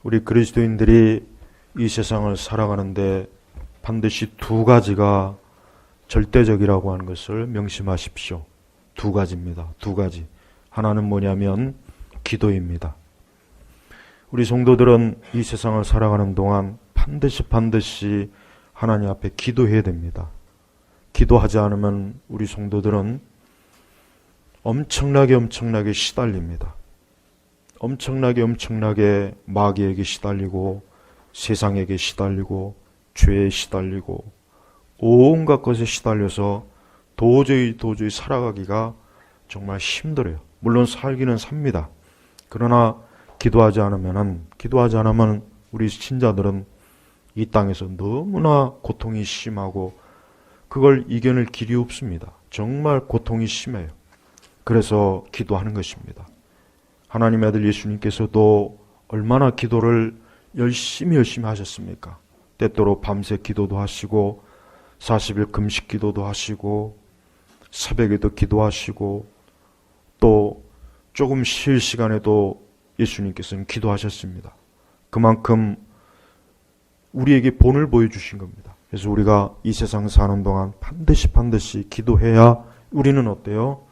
우리 그리스도인들이 이 세상을 살아가는데 반드시 두 가지가 절대적이라고 하는 것을 명심하십시오. 두 가지입니다. 두 가지. 하나는 뭐냐면 기도입니다. 우리 성도들은 이 세상을 살아가는 동안 반드시 하나님 앞에 기도해야 됩니다. 기도하지 않으면 우리 성도들은 엄청나게 시달립니다. 엄청나게 마귀에게 시달리고 세상에게 시달리고 죄에 시달리고 온갖 것에 시달려서 도저히 살아가기가 정말 힘들어요. 물론 살기는 삽니다. 그러나 기도하지 않으면 우리 신자들은 이 땅에서 너무나 고통이 심하고 그걸 이겨낼 길이 없습니다. 정말 고통이 심해요. 그래서 기도하는 것입니다. 하나님의 아들 예수님께서도 얼마나 기도를 열심히 하셨습니까? 때때로 밤새 기도도 하시고 40일 금식 기도도 하시고 새벽에도 기도하시고 또 조금 쉴 시간에도 예수님께서는 기도하셨습니다. 그만큼 우리에게 본을 보여주신 겁니다. 그래서 우리가 이 세상 사는 동안 반드시 기도해야 우리는 어때요?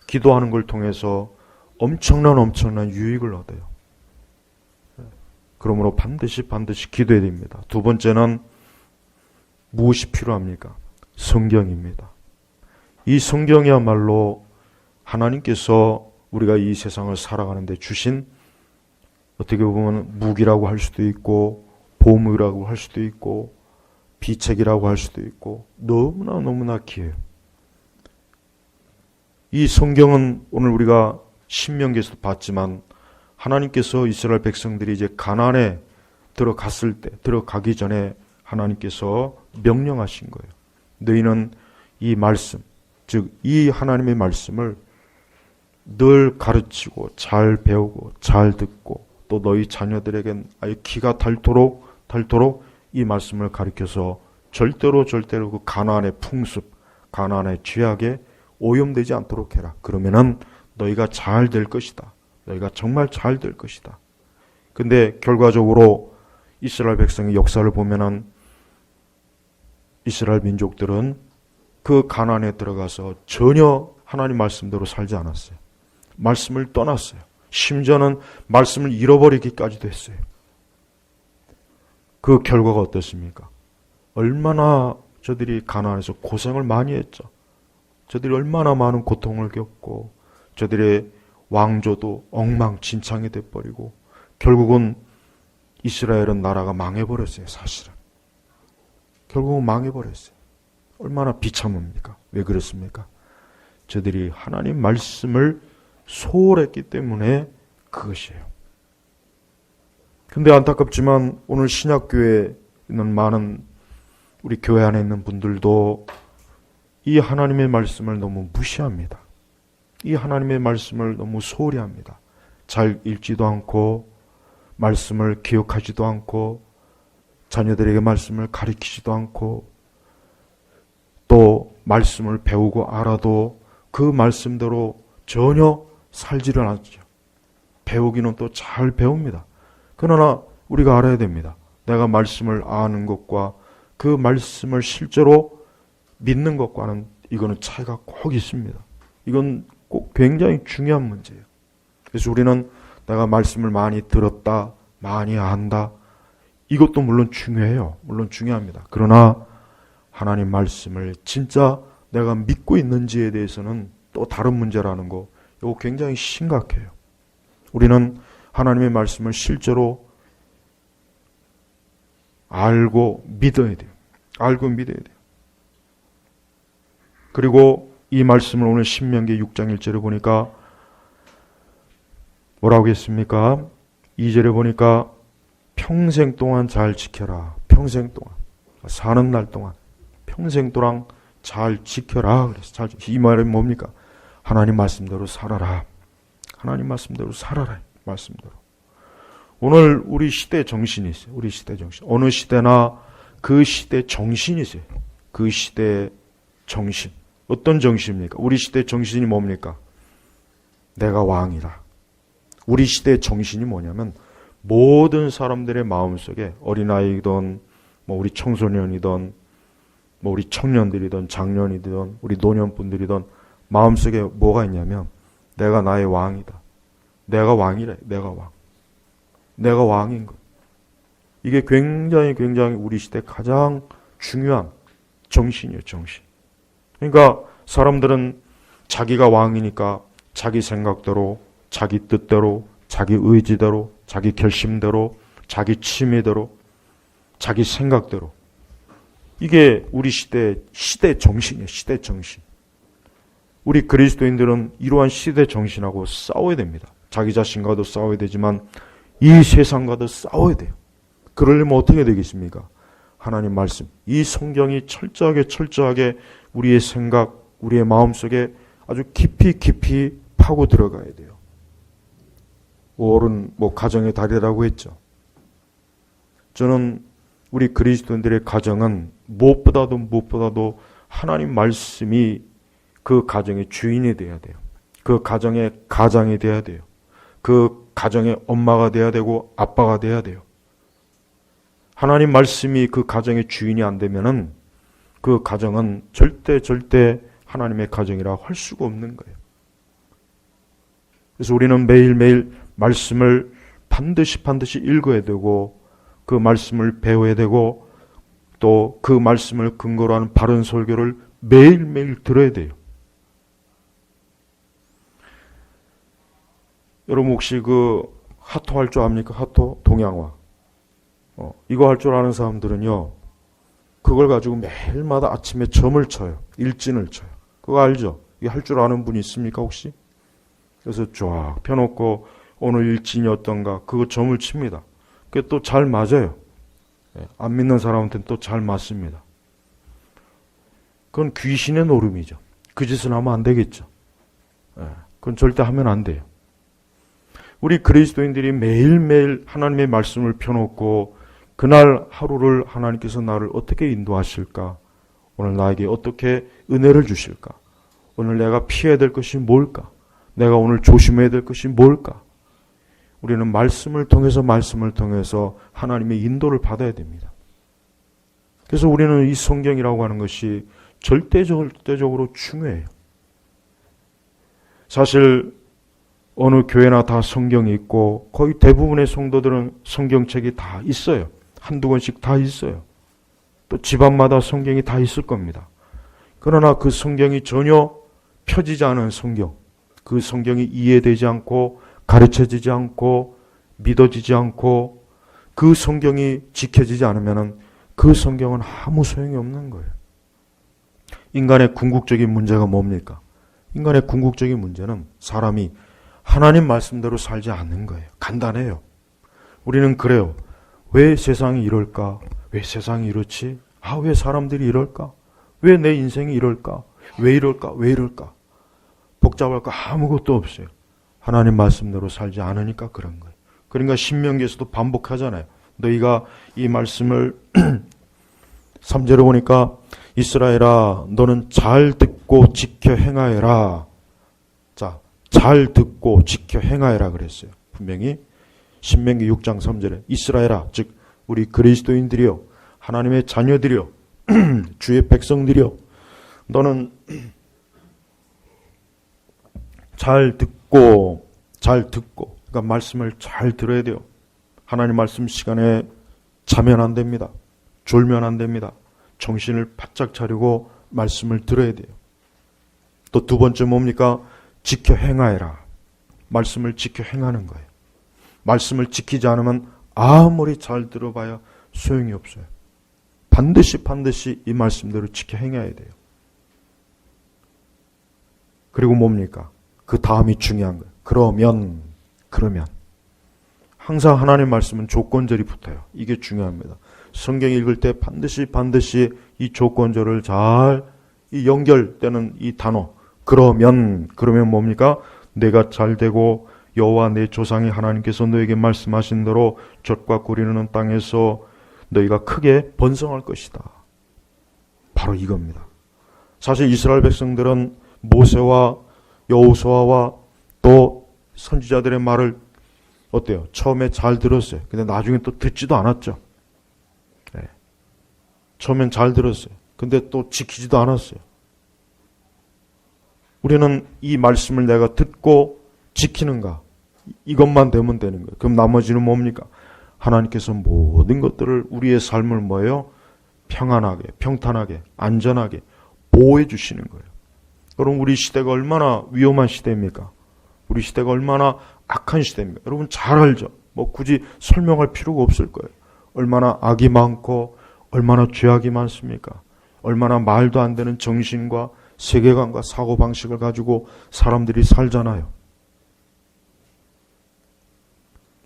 기도하는 걸 통해서 엄청난 유익을 얻어요. 그러므로 반드시 기도해야 됩니다. 두 번째는 무엇이 필요합니까? 성경입니다. 이 성경이야말로 하나님께서 우리가 이 세상을 살아가는데 주신 어떻게 보면 무기라고 할 수도 있고 보물이라고 할 수도 있고 비책이라고 할 수도 있고 너무나 귀해요. 이 성경은 오늘 우리가 신명기에서도 봤지만 하나님께서 이스라엘 백성들이 이제 가나안에 들어가기 전에 하나님께서 명령하신 거예요. 너희는 이 말씀, 즉 이 하나님의 말씀을 늘 가르치고 잘 배우고 잘 듣고 또 너희 자녀들에겐 아예 기가 닳도록 이 말씀을 가르쳐서 절대로 그 가나안의 풍습, 가나안의 죄악에 오염되지 않도록 해라. 그러면은 너희가 잘 될 것이다. 너희가 정말 잘 될 것이다. 근데 결과적으로 이스라엘 백성의 역사를 보면은 이스라엘 민족들은 그 가나안에 들어가서 전혀 하나님 말씀대로 살지 않았어요. 말씀을 떠났어요. 심지어는 말씀을 잃어버리기까지도 했어요. 그 결과가 어떻습니까? 얼마나 저들이 가나안에서 고생을 많이 했죠. 저들이 얼마나 많은 고통을 겪고 저들의 왕조도 엉망진창이 돼버리고 결국은 이스라엘은 나라가 망해버렸어요. 사실은. 결국은 망해버렸어요. 얼마나 비참합니까? 왜 그렇습니까? 저들이 하나님 말씀을 소홀했기 때문에 그것이에요. 근데 안타깝지만 오늘 신약교회에 있는 많은 우리 교회 안에 있는 분들도 이 하나님의 말씀을 너무 무시합니다. 이 하나님의 말씀을 너무 소홀히 합니다. 잘 읽지도 않고 말씀을 기억하지도 않고 자녀들에게 말씀을 가르치지도 않고 또 말씀을 배우고 알아도 그 말씀대로 전혀 살지를 않죠. 배우기는 또 잘 배웁니다. 그러나 우리가 알아야 됩니다. 내가 말씀을 아는 것과 그 말씀을 실제로 믿는 것과는 이거는 차이가 꼭 있습니다. 이건 꼭 굉장히 중요한 문제예요. 그래서 우리는 내가 말씀을 많이 들었다, 많이 안다. 이것도 물론 중요해요. 물론 중요합니다. 그러나 하나님 말씀을 진짜 내가 믿고 있는지에 대해서는 또 다른 문제라는 거, 이거 굉장히 심각해요. 우리는 하나님의 말씀을 실제로 알고 믿어야 돼요. 알고 믿어야 돼요. 그리고 이 말씀을 오늘 신명기 6장 1절에 보니까 뭐라고 했습니까? 2절에 보니까 평생 동안 잘 지켜라. 평생 동안. 사는 날 동안. 평생 동안 잘 지켜라. 그래서 이 말은 뭡니까? 하나님 말씀대로 살아라. 하나님 말씀대로 살아라. 말씀대로. 오늘 우리 시대 정신이 있어요. 우리 시대 정신. 어느 시대나 그 시대 정신이 있어요. 그 시대의 정신. 어떤 정신입니까? 우리 시대 정신이 뭡니까? 내가 왕이다. 우리 시대의 정신이 뭐냐면 모든 사람들의 마음속에 어린아이든 뭐 우리 청소년이든 뭐 우리 청년들이든 장년이든 우리 노년분들이든 마음속에 뭐가 있냐면 내가 나의 왕이다. 내가 왕이래. 내가 왕. 내가 왕인 것. 이게 굉장히 우리 시대 가장 중요한 정신이에요. 정신. 그러니까 사람들은 자기가 왕이니까 자기 생각대로, 자기 뜻대로, 자기 의지대로, 자기 결심대로, 자기 취미대로, 자기 생각대로. 이게 우리 시대 정신이에요. 시대 정신. 우리 그리스도인들은 이러한 시대 정신하고 싸워야 됩니다. 자기 자신과도 싸워야 되지만 이 세상과도 싸워야 돼요. 그러려면 어떻게 되겠습니까? 하나님 말씀, 이 성경이 철저하게 우리의 생각, 우리의 마음속에 아주 깊이 파고 들어가야 돼요. 5월은 가정의 달이라고 했죠. 저는 우리 그리스도인들의 가정은 무엇보다도 하나님 말씀이 그 가정의 주인이 돼야 돼요. 그 가정의 가장이 돼야 돼요. 그 가정의 엄마가 돼야 되고 아빠가 돼야 돼요. 하나님 말씀이 그 가정의 주인이 안 되면은 그 가정은 절대 하나님의 가정이라 할 수가 없는 거예요. 그래서 우리는 매일매일 말씀을 반드시 읽어야 되고 그 말씀을 배워야 되고 또 그 말씀을 근거로 하는 바른 설교를 매일매일 들어야 돼요. 여러분 혹시 그 하토 할 줄 압니까? 하토? 동양화. 이거 할 줄 아는 사람들은요. 그걸 가지고 매일마다 아침에 점을 쳐요. 일진을 쳐요. 그거 알죠? 이거 할 줄 아는 분이 있습니까 혹시? 그래서 쫙 펴놓고 오늘 일진이 어떤가 그거 점을 칩니다. 그게 또 잘 맞아요. 안 믿는 사람한테는 또 잘 맞습니다. 그건 귀신의 노름이죠. 그 짓을 하면 안 되겠죠. 그건 절대 하면 안 돼요. 우리 그리스도인들이 매일매일 하나님의 말씀을 펴놓고 그날 하루를 하나님께서 나를 어떻게 인도하실까? 오늘 나에게 어떻게 은혜를 주실까? 오늘 내가 피해야 될 것이 뭘까? 내가 오늘 조심해야 될 것이 뭘까? 우리는 말씀을 통해서 하나님의 인도를 받아야 됩니다. 그래서 우리는 이 성경이라고 하는 것이 절대적으로 중요해요. 사실 어느 교회나 다 성경이 있고 거의 대부분의 성도들은 성경책이 다 있어요. 한두 권씩 다 있어요. 또 집안마다 성경이 다 있을 겁니다. 그러나 그 성경이 전혀 펴지지 않은 성경, 그 성경이 이해되지 않고 가르쳐지지 않고 믿어지지 않고 그 성경이 지켜지지 않으면 그 성경은 아무 소용이 없는 거예요. 인간의 궁극적인 문제가 뭡니까? 인간의 궁극적인 문제는 사람이 하나님 말씀대로 살지 않는 거예요. 간단해요. 우리는 그래요. 왜 세상이 이럴까? 왜 세상이 이렇지? 왜 사람들이 이럴까? 왜 내 인생이 이럴까? 왜 이럴까? 복잡할 거 아무것도 없어요. 하나님 말씀대로 살지 않으니까 그런 거예요. 그러니까 신명기에서도 반복하잖아요. 너희가 이 말씀을 3절에 보니까 이스라엘아 너는 잘 듣고 지켜 행하여라. 자, 잘 듣고 지켜 행하여라 그랬어요. 분명히 신명기 6장 3절에 이스라엘아 즉 우리 그리스도인들이요 하나님의 자녀들이요 주의 백성들이요 너는 잘 듣고 그러니까 말씀을 잘 들어야 돼요. 하나님 말씀 시간에 자면 안 됩니다. 졸면 안 됩니다. 정신을 바짝 차리고 말씀을 들어야 돼요. 또 두 번째 뭡니까? 지켜 행하여라. 말씀을 지켜 행하는 거예요. 말씀을 지키지 않으면 아무리 잘 들어봐야 소용이 없어요. 반드시 이 말씀대로 지켜 행해야 돼요. 그리고 뭡니까? 그 다음이 중요한 거예요. 그러면 항상 하나님 말씀은 조건절이 붙어요. 이게 중요합니다. 성경 읽을 때 반드시 이 조건절을 잘 이 연결되는 이 단어 그러면 뭡니까? 내가 잘 되고 여호와 내 조상이 하나님께서 너에게 말씀하신 대로 젖과 꿀이 흐르는 땅에서 너희가 크게 번성할 것이다. 바로 이겁니다. 사실 이스라엘 백성들은 모세와 여호수아와 또 선지자들의 말을 어때요? 처음에 잘 들었어요. 근데 나중에 또 듣지도 않았죠. 네. 처음엔 잘 들었어요. 근데 또 지키지도 않았어요. 우리는 이 말씀을 내가 듣고 지키는가? 이것만 되면 되는 거예요. 그럼 나머지는 뭡니까? 하나님께서 모든 것들을 우리의 삶을 뭐예요? 평안하게, 평탄하게, 안전하게 보호해 주시는 거예요. 여러분, 우리 시대가 얼마나 위험한 시대입니까? 우리 시대가 얼마나 악한 시대입니까? 여러분 잘 알죠? 뭐 굳이 설명할 필요가 없을 거예요. 얼마나 악이 많고 얼마나 죄악이 많습니까? 얼마나 말도 안 되는 정신과 세계관과 사고방식을 가지고 사람들이 살잖아요.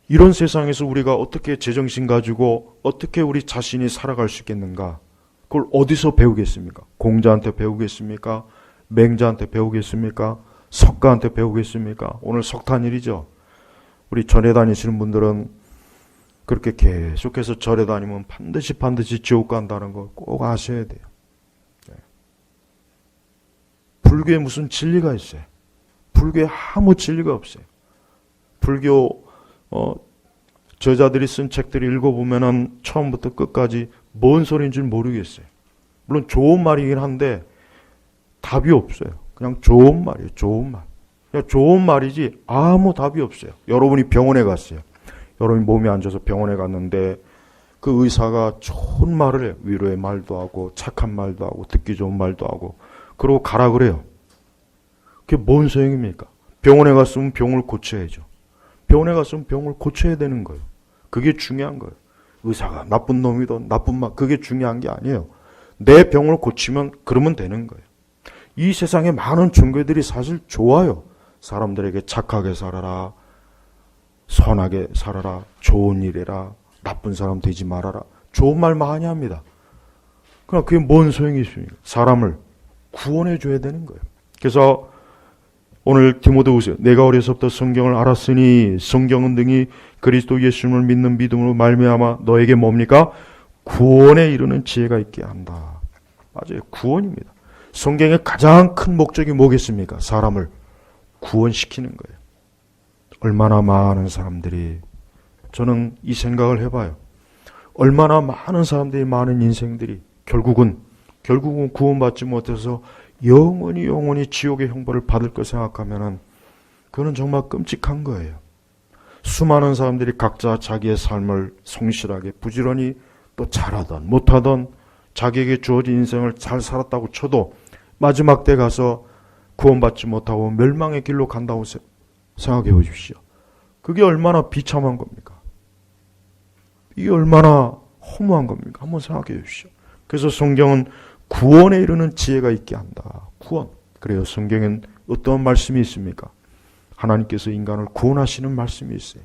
이런 세상에서 우리가 어떻게 제정신 가지고 어떻게 우리 자신이 살아갈 수 있겠는가? 그걸 어디서 배우겠습니까? 공자한테 배우겠습니까? 맹자한테 배우겠습니까? 석가한테 배우겠습니까? 오늘 석탄일이죠. 우리 절에 다니시는 분들은 그렇게 계속해서 절에 다니면 반드시 지옥 간다는 거 꼭 아셔야 돼요. 불교에 무슨 진리가 있어요? 불교에 아무 진리가 없어요. 불교 저자들이 쓴 책들을 읽어보면은 처음부터 끝까지 뭔 소리인 줄 모르겠어요. 물론 좋은 말이긴 한데 답이 없어요. 그냥 좋은 말이에요. 좋은 말. 그냥 좋은 말이지 아무 답이 없어요. 여러분이 병원에 갔어요. 여러분이 몸이 안 좋아서 병원에 갔는데 그 의사가 좋은 말을 해요. 위로의 말도 하고 착한 말도 하고 듣기 좋은 말도 하고 그러고 가라 그래요. 그게 뭔 소용입니까? 병원에 갔으면 병을 고쳐야죠. 병원에 갔으면 병을 고쳐야 되는 거예요. 그게 중요한 거예요. 의사가 나쁜 놈이든 나쁜 말 그게 중요한 게 아니에요. 내 병을 고치면 그러면 되는 거예요. 이 세상에 많은 종교들이 사실 좋아요. 사람들에게 착하게 살아라. 선하게 살아라. 좋은 일 해라. 나쁜 사람 되지 말아라. 좋은 말 많이 합니다. 그러나 그게 뭔 소용이 있습니까? 사람을 구원해 줘야 되는 거예요. 그래서 오늘 디모데후서 내가 어려서부터 성경을 알았으니 성경은 등이 그리스도 예수님을 믿는 믿음으로 말미암아 너에게 뭡니까? 구원에 이르는 지혜가 있게 한다. 맞아요. 구원입니다. 성경의 가장 큰 목적이 뭐겠습니까? 사람을 구원시키는 거예요. 얼마나 많은 사람들이 저는 이 생각을 해봐요. 얼마나 많은 사람들이 많은 인생들이 결국은 구원받지 못해서 영원히 지옥의 형벌을 받을 거 생각하면은 그거는 정말 끔찍한 거예요. 수많은 사람들이 각자 자기의 삶을 성실하게 부지런히 또 잘하던 못하던 자기에게 주어진 인생을 잘 살았다고 쳐도 마지막 때 가서 구원받지 못하고 멸망의 길로 간다고 생각해 보십시오. 그게 얼마나 비참한 겁니까? 이게 얼마나 허무한 겁니까? 한번 생각해 주십시오. 그래서 성경은 구원에 이르는 지혜가 있게 한다. 구원. 그래요. 성경엔 어떤 말씀이 있습니까? 하나님께서 인간을 구원하시는 말씀이 있어요.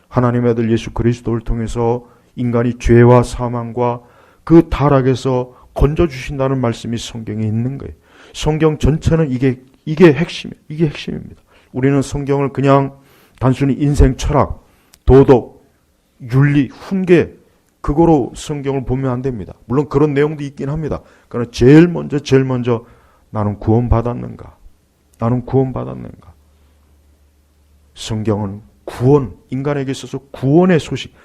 하나님의 아들 예수 그리스도를 통해서 인간이 죄와 사망과 그 타락에서 건져주신다는 말씀이 성경에 있는 거예요. 성경 전체는 이게 핵심이에요. 이게 핵심입니다. 우리는 성경을 그냥 단순히 인생 철학, 도덕, 윤리, 훈계 그거로 성경을 보면 안 됩니다. 물론 그런 내용도 있긴 합니다. 그러나 제일 먼저 나는 구원받았는가? 나는 구원받았는가? 성경은 구원, 인간에게 있어서 구원의 소식,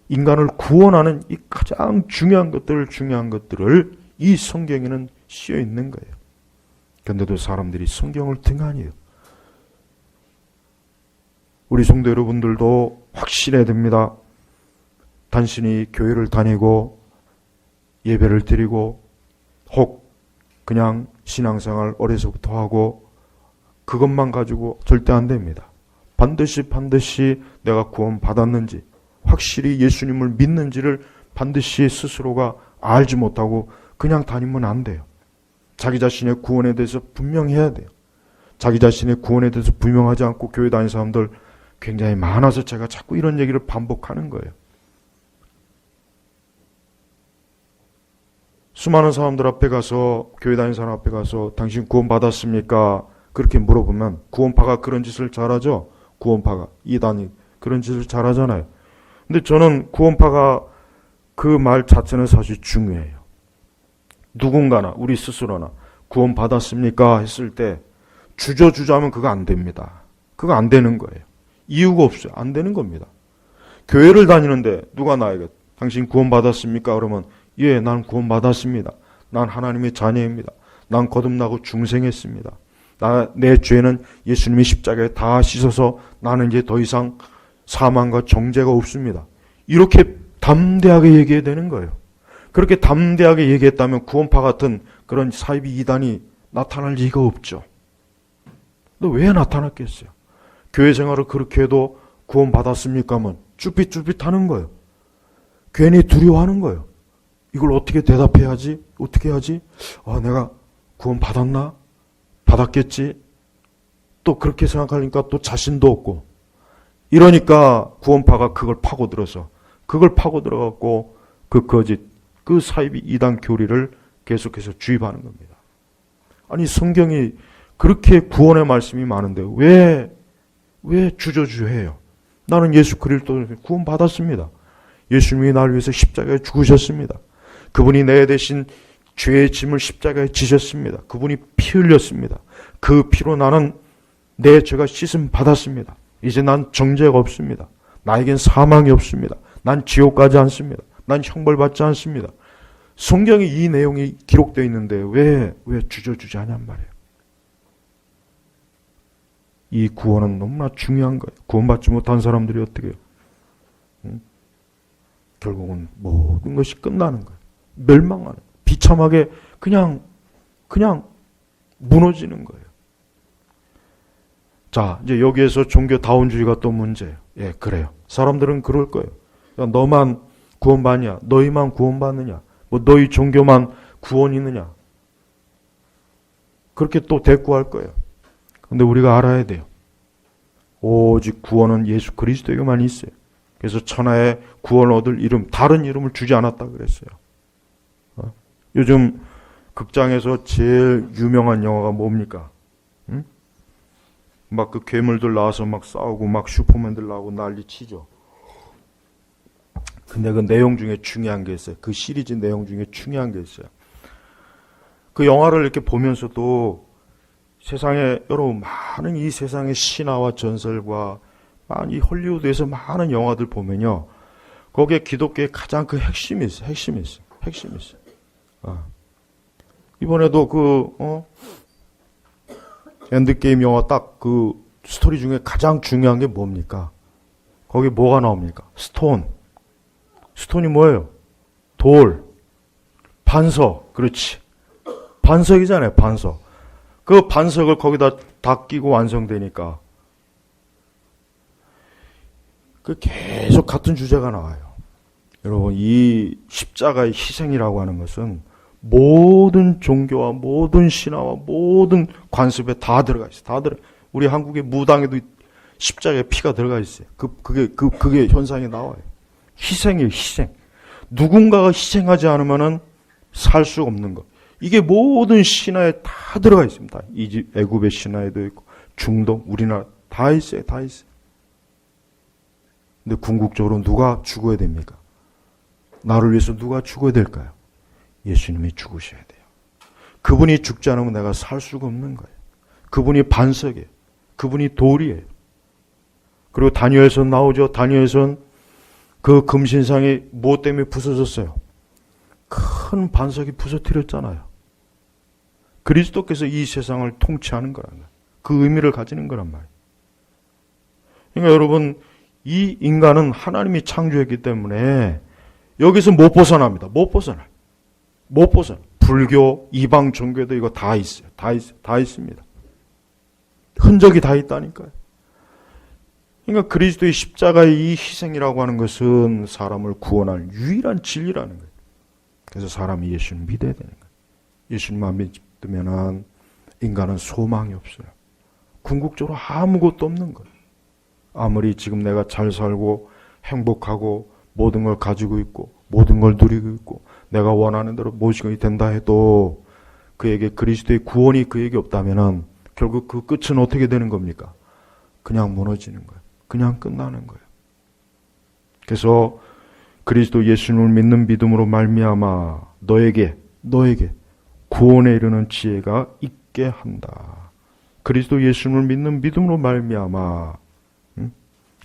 인간을 구원하는 이 가장 중요한 것들을 이 성경에는 씌어 있는 거예요. 그런데도 사람들이 성경을 등한해요. 우리 성도 여러분들도 확신해야 됩니다. 단순히 교회를 다니고 예배를 드리고 혹 그냥 신앙생활 어려서부터 하고 그것만 가지고 절대 안 됩니다. 반드시 내가 구원받았는지 확실히 예수님을 믿는지를 반드시 스스로가 알지 못하고 그냥 다니면 안 돼요. 자기 자신의 구원에 대해서 분명해야 돼요. 자기 자신의 구원에 대해서 분명하지 않고 교회 다니는 사람들 굉장히 많아서 제가 자꾸 이런 얘기를 반복하는 거예요. 수많은 사람들 앞에 가서 교회 다니는 사람 앞에 가서 당신 구원 받았습니까? 그렇게 물어보면 구원파가 그런 짓을 잘하죠. 구원파가 이단이 그런 짓을 잘하잖아요. 근데 저는 구원파가 그 말 자체는 사실 중요해요. 누군가나 우리 스스로나 구원 받았습니까? 했을 때 주저하면 그거 안 됩니다. 그거 안 되는 거예요. 이유가 없어요. 안 되는 겁니다. 교회를 다니는데 누가 나에게 당신 구원받았습니까? 그러면 예, 난 구원받았습니다. 난 하나님의 자녀입니다. 난 거듭나고 중생했습니다. 내 죄는 예수님이 십자가에 다 씻어서 나는 이제 더 이상 사망과 정죄가 없습니다. 이렇게 담대하게 얘기해야 되는 거예요. 그렇게 담대하게 얘기했다면 구원파 같은 그런 사이비 이단이 나타날 리가 없죠. 근데 왜 나타났겠어요? 교회 생활을 그렇게 해도 구원받았습니까? 하면 쭈삣쭈삣하는 거예요. 괜히 두려워하는 거예요. 이걸 어떻게 대답해야지? 어떻게 하지? 내가 구원받았나? 받았겠지? 또 그렇게 생각하니까 또 자신도 없고, 이러니까 구원파가 그걸 파고들어갖고 그 거짓, 그 사이비 이단 교리를 계속해서 주입하는 겁니다. 아니, 성경이 그렇게 구원의 말씀이 많은데 왜 주저주저해요? 나는 예수 그리스도로 구원받았습니다. 예수님이 나를 위해서 십자가에 죽으셨습니다. 그분이 내 대신 죄의 짐을 십자가에 지셨습니다. 그분이 피 흘렸습니다. 그 피로 나는 내 죄가 씻음 받았습니다. 이제 난 정죄가 없습니다. 나에겐 사망이 없습니다. 난 지옥 가지 않습니다. 난 형벌받지 않습니다. 성경에 이 내용이 기록되어 있는데 왜 주저주저하냔 말이에요. 이 구원은 너무나 중요한 거예요. 구원받지 못한 사람들이 어떻게 해요? 결국은 모든 것이 끝나는 거예요. 멸망하는 거예요. 비참하게 그냥 무너지는 거예요. 자, 이제 여기에서 종교다운주의가 또 문제예요. 예, 그래요. 사람들은 그럴 거예요. 너만 구원받냐? 너희만 구원받느냐? 너희 종교만 구원이 있느냐? 그렇게 또 대꾸할 거예요. 근데 우리가 알아야 돼요. 오직 구원은 예수 그리스도에게만 있어요. 그래서 천하에 구원 얻을 이름, 다른 이름을 주지 않았다 그랬어요. 요즘 극장에서 제일 유명한 영화가 뭡니까? 막 그 괴물들 나와서 막 싸우고 막 슈퍼맨들 나오고 난리 치죠. 근데 그 내용 중에 중요한 게 있어요. 그 시리즈 내용 중에 중요한 게 있어요. 그 영화를 이렇게 보면서도 세상에 여러분 많은 이 세상의 신화와 전설과 이 헐리우드에서 많은 영화들 보면요. 거기에 기독교의 가장 그 핵심이 있어요. 핵심이 있어요. 이번에도 엔드게임 영화 딱 그 스토리 중에 가장 중요한 게 뭡니까? 거기 뭐가 나옵니까? 스톤이 뭐예요? 돌, 반석, 그렇지. 반석이잖아요, 반석. 그 반석을 거기다 다 끼고 완성되니까 그 계속 같은 주제가 나와요. 여러분, 이 십자가의 희생이라고 하는 것은 모든 종교와 모든 신화와 모든 관습에 다 들어가 있어요. 우리 한국의 무당에도 십자가에 피가 들어가 있어요. 그게 현상이 나와요. 희생이에요, 희생. 누군가가 희생하지 않으면은 살 수 없는 것. 이게 모든 신화에 다 들어가 있습니다. 애굽의 신화에도 있고, 중동, 우리나라 다 있어요, 다 있어요. 근데 궁극적으로 누가 죽어야 됩니까? 나를 위해서 누가 죽어야 될까요? 예수님이 죽으셔야 돼요. 그분이 죽지 않으면 내가 살 수가 없는 거예요. 그분이 반석이에요. 그분이 돌이에요. 그리고 다니엘서는 나오죠. 다니엘서는 그 금신상이 무엇 때문에 부서졌어요? 큰 반석이 부서뜨렸잖아요. 그리스도께서 이 세상을 통치하는 거란 말이에요. 그 의미를 가지는 거란 말이에요. 그러니까 여러분, 이 인간은 하나님이 창조했기 때문에 여기서 못 벗어납니다. 못 벗어나. 불교, 이방 종교도 이거 다 있어요. 다 있습니다. 흔적이 다 있다니까요. 그러니까 그리스도의 십자가의 이 희생이라고 하는 것은 사람을 구원할 유일한 진리라는 거예요. 그래서 사람이 예수를 믿어야 되는 거예요. 예수님만 믿으면 인간은 소망이 없어요. 궁극적으로 아무것도 없는 거예요. 아무리 지금 내가 잘 살고 행복하고 모든 걸 가지고 있고 모든 걸 누리고 있고 내가 원하는 대로 모시게 된다 해도 그에게 그리스도의 구원이 그에게 없다면 결국 그 끝은 어떻게 되는 겁니까? 그냥 무너지는 거예요. 그냥 끝나는 거예요. 그래서 그리스도 예수님을 믿는 믿음으로 말미암아 너에게 구원에 이르는 지혜가 있게 한다. 그리스도 예수님을 믿는 믿음으로 말미암아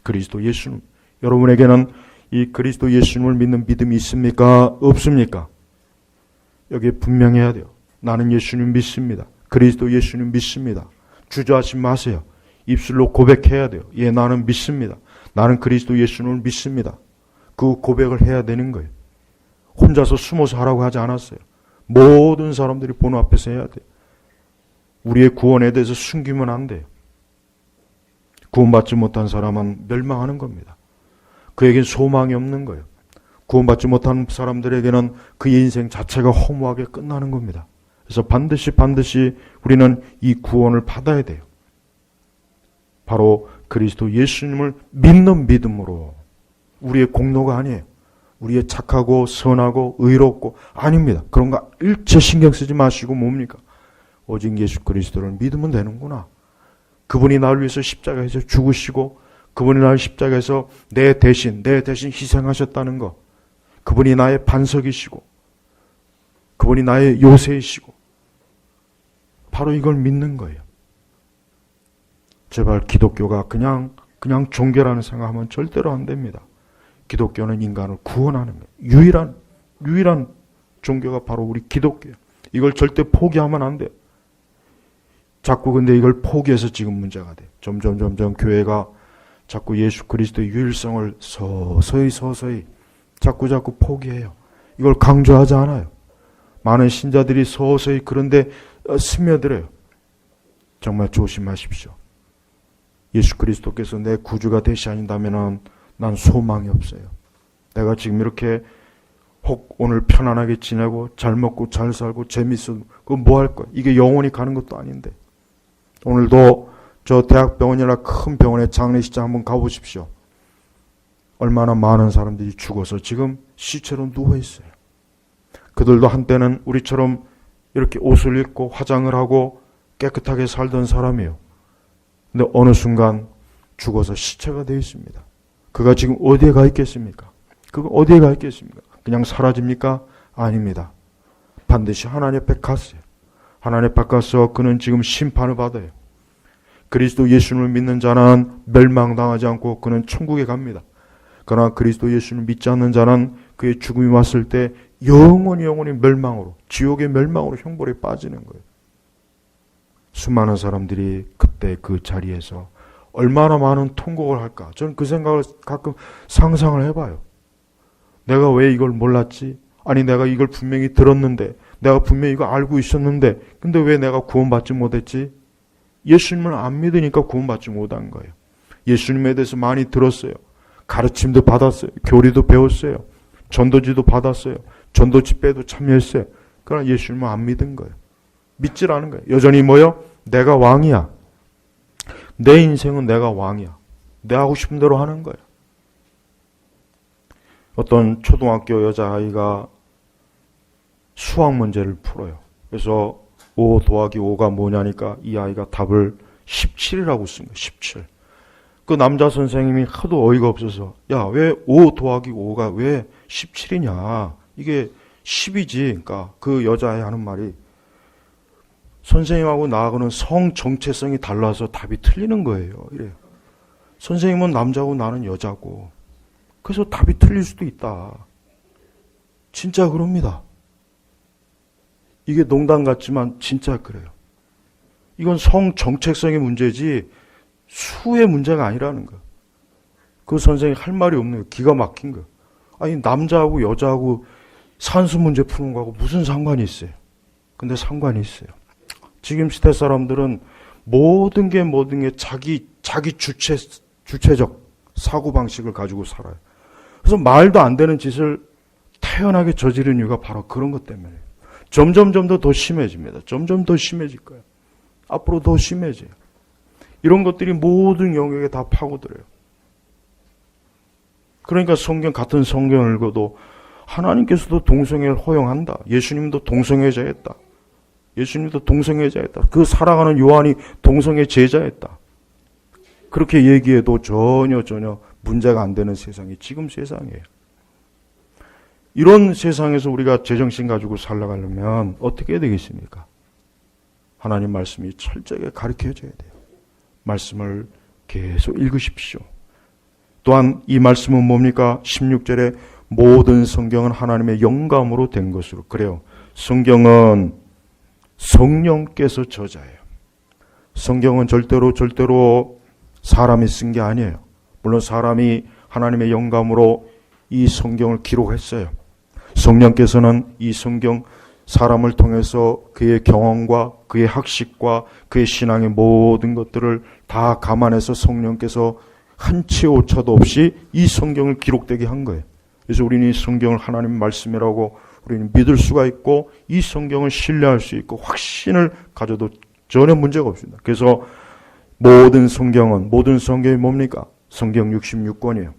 그리스도 예수님. 여러분에게는 이 그리스도 예수님을 믿는 믿음이 있습니까? 없습니까? 여기에 분명해야 돼요. 나는 예수님 믿습니다. 그리스도 예수님 믿습니다. 주저하지 마세요. 입술로 고백해야 돼요. 예, 나는 믿습니다. 나는 그리스도 예수님을 믿습니다. 그 고백을 해야 되는 거예요. 혼자서 숨어서 하라고 하지 않았어요. 모든 사람들이 보는 앞에서 해야 돼요. 우리의 구원에 대해서 숨기면 안 돼요. 구원받지 못한 사람은 멸망하는 겁니다. 그에겐 소망이 없는 거예요. 구원받지 못한 사람들에게는 그의 인생 자체가 허무하게 끝나는 겁니다. 그래서 반드시 우리는 이 구원을 받아야 돼요. 바로 그리스도 예수님을 믿는 믿음으로. 우리의 공로가 아니에요. 우리의 착하고 선하고 의롭고 아닙니다. 그런 거 일체 신경 쓰지 마시고 뭡니까? 오직 예수 그리스도를 믿으면 되는구나. 그분이 나를 위해서 십자가에서 죽으시고 그분이 나를 십자가에서 내 대신 희생하셨다는 것. 그분이 나의 반석이시고 그분이 나의 요새이시고 바로 이걸 믿는 거예요. 제발 기독교가 그냥 종교라는 생각하면 절대로 안 됩니다. 기독교는 인간을 구원하는 거예요. 유일한 종교가 바로 우리 기독교예요. 이걸 절대 포기하면 안 돼요. 자꾸 근데 이걸 포기해서 지금 문제가 돼요. 점점 교회가 자꾸 예수 그리스도의 유일성을 서서히 자꾸 포기해요. 이걸 강조하지 않아요. 많은 신자들이 서서히 그런데 스며들어요. 정말 조심하십시오. 예수 그리스도께서 내 구주가 되시한다면 난 소망이 없어요. 내가 지금 이렇게 혹 오늘 편안하게 지내고 잘 먹고 잘 살고 재밌어 그거 뭐 할 거야? 이게 영원히 가는 것도 아닌데. 오늘도 저 대학병원이나 큰 병원에 장례식장 한번 가보십시오. 얼마나 많은 사람들이 죽어서 지금 시체로 누워있어요. 그들도 한때는 우리처럼 이렇게 옷을 입고 화장을 하고 깨끗하게 살던 사람이에요. 근데 어느 순간 죽어서 시체가 되어 있습니다. 그가 지금 어디에 가 있겠습니까? 그가 어디에 가 있겠습니까? 그냥 사라집니까? 아닙니다. 반드시 하나님 앞에 갔어요. 하나님 앞에 가서 그는 지금 심판을 받아요. 그리스도 예수님을 믿는 자는 멸망당하지 않고 그는 천국에 갑니다. 그러나 그리스도 예수님을 믿지 않는 자는 그의 죽음이 왔을 때 영원히 멸망으로, 지옥의 멸망으로 형벌에 빠지는 거예요. 수많은 사람들이 그때 그 자리에서 얼마나 많은 통곡을 할까? 저는 그 생각을 가끔 상상을 해봐요. 내가 왜 이걸 몰랐지? 아니 내가 이걸 분명히 들었는데, 내가 분명히 이거 알고 있었는데 근데 왜 내가 구원받지 못했지? 예수님을 안 믿으니까 구원받지 못한 거예요. 예수님에 대해서 많이 들었어요. 가르침도 받았어요. 교리도 배웠어요. 전도지도 받았어요. 전도 집회도 참여했어요. 그러나 예수님을 안 믿은 거예요. 믿질 않은 거예요. 여전히 뭐요? 내가 왕이야. 내 인생은 내가 왕이야. 내 하고 싶은 대로 하는 거예요. 어떤 초등학교 여자아이가 수학 문제를 풀어요. 그래서 5 더하기 5가 뭐냐니까 이 아이가 답을 17이라고 쓴 거예요. 17. 그 남자 선생님이 하도 어이가 없어서 야, 왜 5 더하기 5가 왜 17이냐. 이게 10이지. 그러니까 그 여자아이 하는 말이 선생님하고 나하고는 성 정체성이 달라서 답이 틀리는 거예요. 이래요. 선생님은 남자고 나는 여자고. 그래서 답이 틀릴 수도 있다. 진짜 그럽니다. 이게 농담 같지만 진짜 그래요. 이건 성 정체성의 문제지 수의 문제가 아니라는 거예요. 그 선생님이 할 말이 없는 거예요. 기가 막힌 거예요. 아니 남자하고 여자하고 산수 문제 푸는 거하고 무슨 상관이 있어요. 근데 상관이 있어요. 지금 시대 사람들은 모든 게 자기 주체적 사고방식을 가지고 살아요. 그래서 말도 안 되는 짓을 태연하게 저지른 이유가 바로 그런 것 때문에 점점 더 심해집니다. 점점 더 심해질 거예요. 앞으로 더 심해져요. 이런 것들이 모든 영역에 다 파고들어요. 그러니까 같은 성경을 읽어도 하나님께서도 동성애를 허용한다. 예수님도 동성애자였다. 예수님도 동성애자였다. 그 살아가는 요한이 동성애 제자였다. 그렇게 얘기해도 전혀 문제가 안 되는 세상이 지금 세상이에요. 이런 세상에서 우리가 제정신 가지고 살아가려면 어떻게 해야 되겠습니까? 하나님 말씀이 철저하게 가르쳐줘야 돼요. 말씀을 계속 읽으십시오. 또한 이 말씀은 뭡니까? 16절에 모든 성경은 하나님의 영감으로 된 것으로. 그래요. 성경은 성령께서 저자예요. 성경은 절대로 사람이 쓴 게 아니에요. 물론 사람이 하나님의 영감으로 이 성경을 기록했어요. 성령께서는 이 성경 사람을 통해서 그의 경험과 그의 학식과 그의 신앙의 모든 것들을 다 감안해서 성령께서 한 치의 오차도 없이 이 성경을 기록되게 한 거예요. 그래서 우리는 이 성경을 하나님의 말씀이라고 우리는 믿을 수가 있고 이 성경을 신뢰할 수 있고 확신을 가져도 전혀 문제가 없습니다. 그래서 모든 성경이 뭡니까? 성경 66권이에요.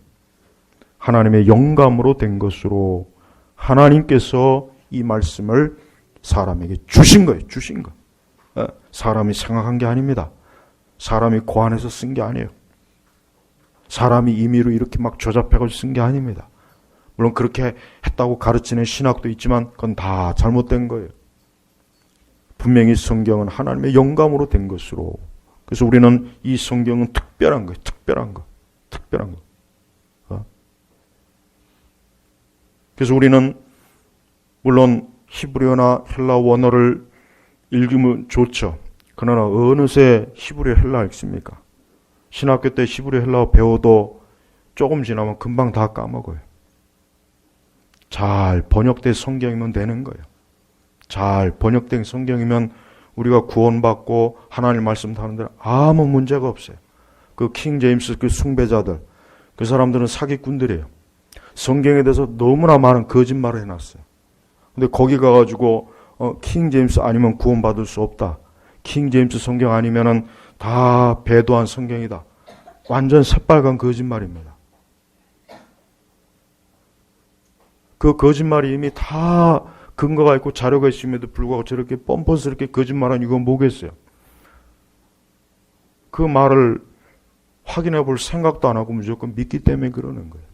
하나님의 영감으로 된 것으로 하나님께서 이 말씀을 사람에게 주신 거예요. 주신 거. 사람이 생각한 게 아닙니다. 사람이 고안해서 쓴 게 아니에요. 사람이 임의로 이렇게 막 조잡해가지고 쓴 게 아닙니다. 물론 그렇게 했다고 가르치는 신학도 있지만 그건 다 잘못된 거예요. 분명히 성경은 하나님의 영감으로 된 것으로. 그래서 우리는 이 성경은 특별한 거예요. 특별한 거. 그래서 우리는 물론 히브리어나 헬라 원어를 읽으면 좋죠. 그러나 어느새 히브리어 헬라 읽습니까? 신학교 때 히브리어 헬라어 배워도 조금 지나면 금방 다 까먹어요. 잘 번역된 성경이면 되는 거예요. 잘 번역된 성경이면 우리가 구원받고 하나님 말씀 하는데 아무 문제가 없어요. 그 킹 제임스 그 숭배자들, 그 사람들은 사기꾼들이에요. 성경에 대해서 너무나 많은 거짓말을 해놨어요. 근데 거기 가가지고 킹 제임스 아니면 구원받을 수 없다. 킹 제임스 성경 아니면은 다 배도한 성경이다. 완전 새빨간 거짓말입니다. 그 거짓말이 이미 다 근거가 있고 자료가 있음에도 불구하고 저렇게 뻔뻔스럽게 거짓말한 이유가 뭐겠어요? 그 말을 확인해 볼 생각도 안 하고 무조건 믿기 때문에 그러는 거예요.